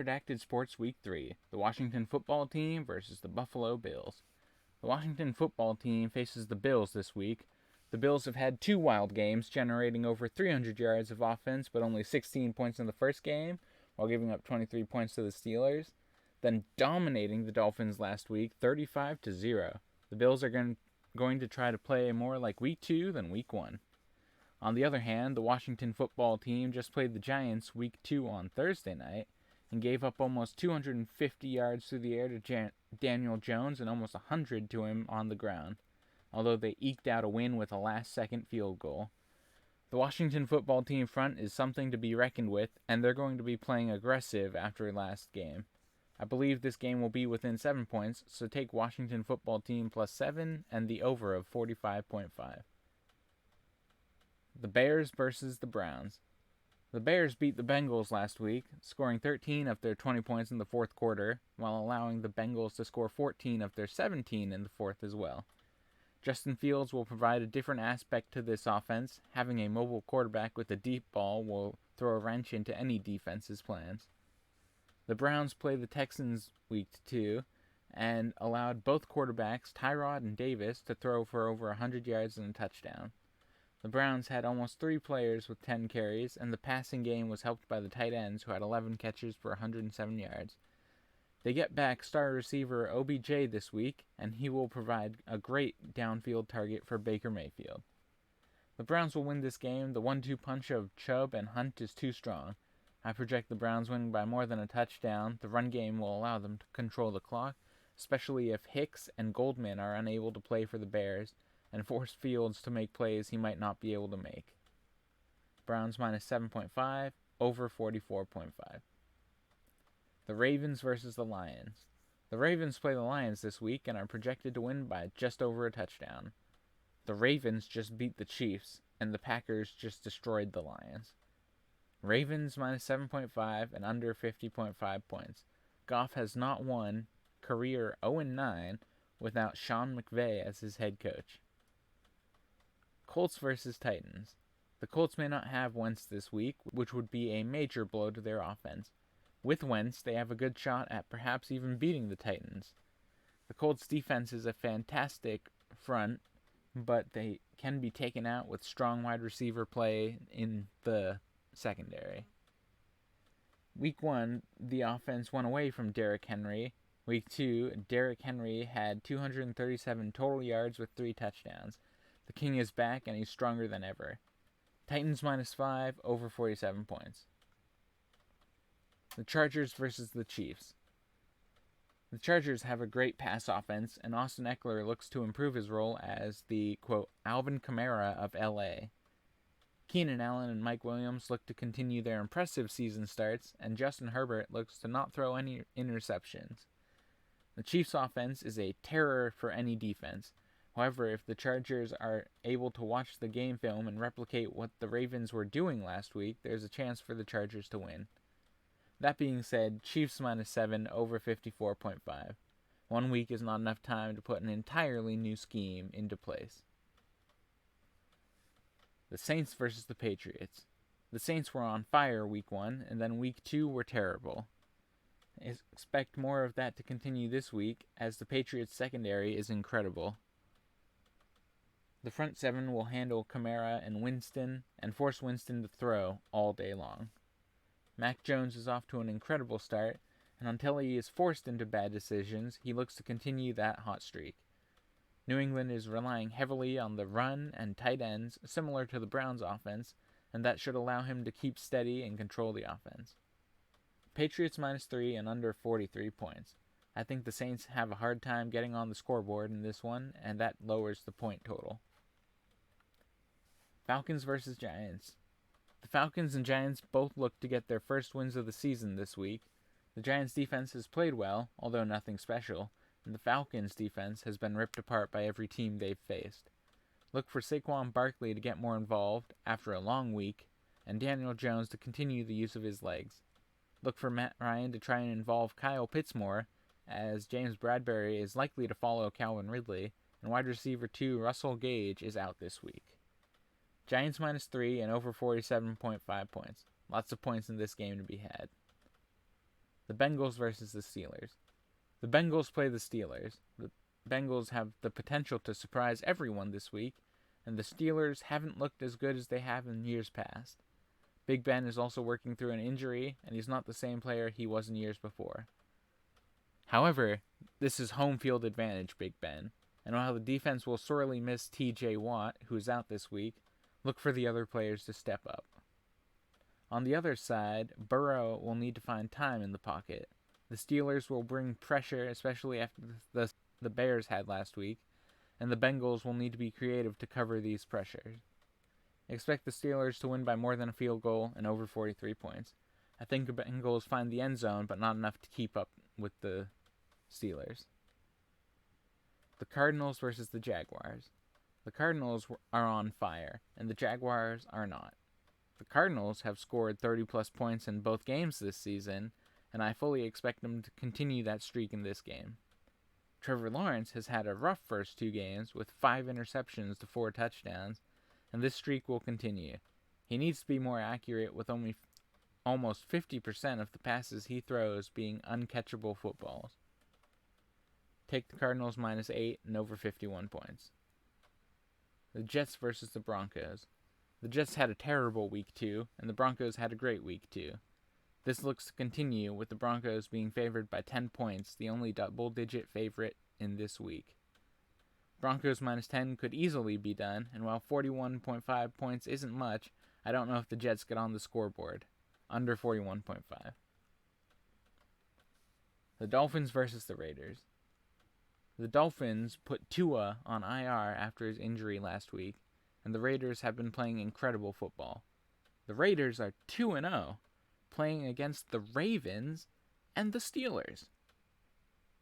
Redacted Sports Week 3, the Washington football team versus the Buffalo Bills. The Washington football team faces the Bills this week. The Bills have had two wild games, generating over 300 yards of offense, but only 16 points in the first game, while giving up 23 points to the Steelers, then dominating the Dolphins last week, 35-0. The Bills are going to try to play more like Week 2 than Week 1. On the other hand, the Washington football team just played the Giants Week 2 on Thursday night and gave up almost 250 yards through the air to Daniel Jones and almost 100 to him on the ground, although they eked out a win with a last-second field goal. The Washington football team front is something to be reckoned with, and they're going to be playing aggressive after last game. I believe this game will be within 7 points, so take Washington football team plus 7 and the over of 45.5. The Bears versus the Browns. The Bears beat the Bengals last week, scoring 13 of their 20 points in the fourth quarter, while allowing the Bengals to score 14 of their 17 in the fourth as well. Justin Fields will provide a different aspect to this offense. Having a mobile quarterback with a deep ball will throw a wrench into any defense's plans. The Browns play the Texans Week 2 and allowed both quarterbacks, Tyrod and Davis, to throw for over 100 yards and a touchdown. The Browns had almost 3 players with 10 carries, and the passing game was helped by the tight ends who had 11 catches for 107 yards. They get back star receiver OBJ this week, and he will provide a great downfield target for Baker Mayfield. The Browns will win this game. The 1-2 punch of Chubb and Hunt is too strong. I project the Browns winning by more than a touchdown. The run game will allow them to control the clock, especially if Hicks and Goldman are unable to play for the Bears, and force Fields to make plays he might not be able to make. Browns minus 7.5, over 44.5. The Ravens versus the Lions. The Ravens play the Lions this week and are projected to win by just over a touchdown. The Ravens just beat the Chiefs, and the Packers just destroyed the Lions. Ravens minus 7.5 and under 50.5 points. Goff has not won, career 0-9, without Sean McVay as his head coach. Colts versus Titans. The Colts may not have Wentz this week, which would be a major blow to their offense. With Wentz, they have a good shot at perhaps even beating the Titans. The Colts' defense is a fantastic front, but they can be taken out with strong wide receiver play in the secondary. Week 1, the offense went away from Derrick Henry. Week 2, Derrick Henry had 237 total yards with 3 touchdowns. The King is back, and he's stronger than ever. Titans minus 5, over 47 points. The Chargers versus the Chiefs. The Chargers have a great pass offense, and Austin Eckler looks to improve his role as the, quote, Alvin Kamara of LA. Keenan Allen and Mike Williams look to continue their impressive season starts, and Justin Herbert looks to not throw any interceptions. The Chiefs' offense is a terror for any defense. However, if the Chargers are able to watch the game film and replicate what the Ravens were doing last week, there's a chance for the Chargers to win. That being said, Chiefs minus 7, over 54.5. 1 week is not enough time to put an entirely new scheme into place. The Saints versus the Patriots. The Saints were on fire week 1, and then week 2 were terrible. I expect more of that to continue this week, as the Patriots' secondary is incredible. The front 7 will handle Kamara and Winston, and force Winston to throw all day long. Mac Jones is off to an incredible start, and until he is forced into bad decisions, he looks to continue that hot streak. New England is relying heavily on the run and tight ends, similar to the Browns' offense, and that should allow him to keep steady and control the offense. Patriots minus 3 and under 43 points. I think the Saints have a hard time getting on the scoreboard in this one, and that lowers the point total. Falcons versus Giants. The Falcons and Giants both look to get their first wins of the season this week. The Giants' defense has played well, although nothing special, and the Falcons' defense has been ripped apart by every team they've faced. Look for Saquon Barkley to get more involved after a long week, and Daniel Jones to continue the use of his legs. Look for Matt Ryan to try and involve Kyle Pitts more, as James Bradbury is likely to follow Calvin Ridley, and wide receiver 2 Russell Gage is out this week. Giants minus 3 and over 47.5 points. Lots of points in this game to be had. The Bengals versus the Steelers. The Bengals play the Steelers. The Bengals have the potential to surprise everyone this week, and the Steelers haven't looked as good as they have in years past. Big Ben is also working through an injury, and he's not the same player he was in years before. However, this is home field advantage Big Ben, and while the defense will sorely miss TJ Watt, who is out this week, look for the other players to step up. On the other side, Burrow will need to find time in the pocket. The Steelers will bring pressure, especially after the Bears had last week, and the Bengals will need to be creative to cover these pressures. Expect the Steelers to win by more than a field goal and over 43 points. I think the Bengals find the end zone, but not enough to keep up with the Steelers. The Cardinals versus the Jaguars. The Cardinals are on fire, and the Jaguars are not. The Cardinals have scored 30-plus points in both games this season, and I fully expect them to continue that streak in this game. Trevor Lawrence has had a rough first 2 games with 5 interceptions to 4 touchdowns, and this streak will continue. He needs to be more accurate, with almost 50% of the passes he throws being uncatchable footballs. Take the Cardinals -8 and over 51 points. The Jets versus the Broncos. The Jets had a terrible week 2, and the Broncos had a great week 2. This looks to continue, with the Broncos being favored by 10 points, the only double-digit favorite in this week. Broncos -10 could easily be done, and while 41.5 points isn't much, I don't know if the Jets get on the scoreboard. Under 41.5. The Dolphins versus the Raiders. The Dolphins put Tua on IR after his injury last week, and the Raiders have been playing incredible football. The Raiders are 2-0, playing against the Ravens and the Steelers.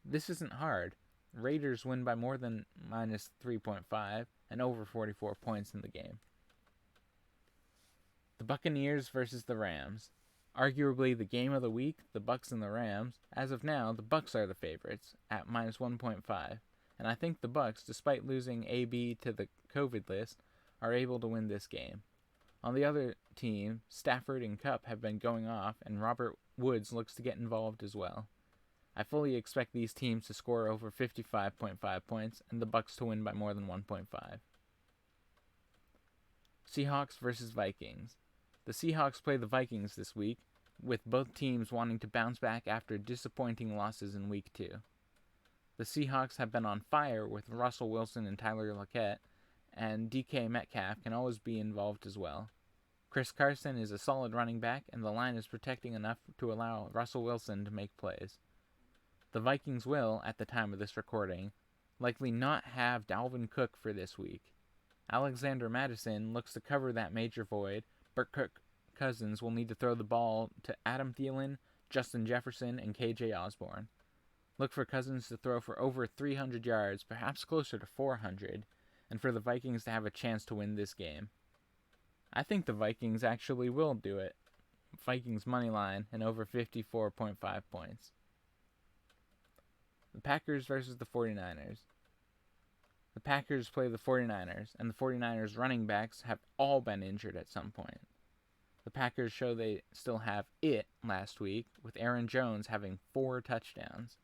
This isn't hard. Raiders win by more than -3.5 and over 44 points in the game. The Buccaneers versus the Rams. Arguably the game of the week, the Bucs and the Rams. As of now, the Bucs are the favorites at -1.5, and I think the Bucs, despite losing AB to the COVID list, are able to win this game. On the other team, Stafford and Kupp have been going off, and Robert Woods looks to get involved as well. I fully expect these teams to score over 55.5 points, and the Bucs to win by more than 1.5. Seahawks versus Vikings. The Seahawks play the Vikings this week, with both teams wanting to bounce back after disappointing losses in Week 2. The Seahawks have been on fire with Russell Wilson and Tyler Lockett, and DK Metcalf can always be involved as well. Chris Carson is a solid running back, and the line is protecting enough to allow Russell Wilson to make plays. The Vikings will, at the time of this recording, likely not have Dalvin Cook for this week. Alexander Mattison looks to cover that major void, but Kirk Cousins will need to throw the ball to Adam Thielen, Justin Jefferson, and KJ Osborne. Look for Cousins to throw for over 300 yards, perhaps closer to 400, and for the Vikings to have a chance to win this game. I think the Vikings actually will do it. Vikings money line and over 54.5 points. The Packers versus the 49ers. The Packers play the 49ers, and the 49ers running backs have all been injured at some point. The Packers show they still have it last week, with Aaron Jones having 4 touchdowns.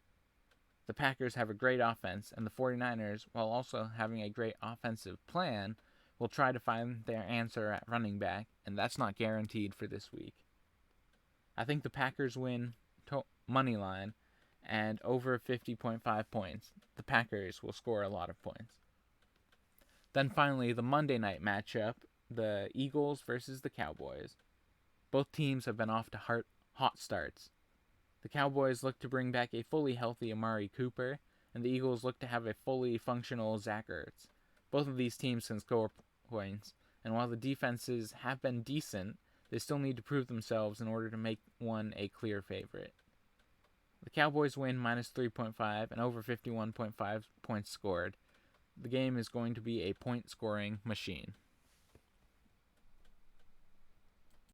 The Packers have a great offense, and the 49ers, while also having a great offensive plan, will try to find their answer at running back, and that's not guaranteed for this week. I think the Packers win money line and over 50.5 points. The Packers will score a lot of points. Then finally, the Monday night matchup, the Eagles versus the Cowboys. Both teams have been off to hot starts. The Cowboys look to bring back a fully healthy Amari Cooper, and the Eagles look to have a fully functional Zach Ertz. Both of these teams can score points, and while the defenses have been decent, they still need to prove themselves in order to make one a clear favorite. The Cowboys win -3.5 and over 51.5 points scored. The game is going to be a point-scoring machine.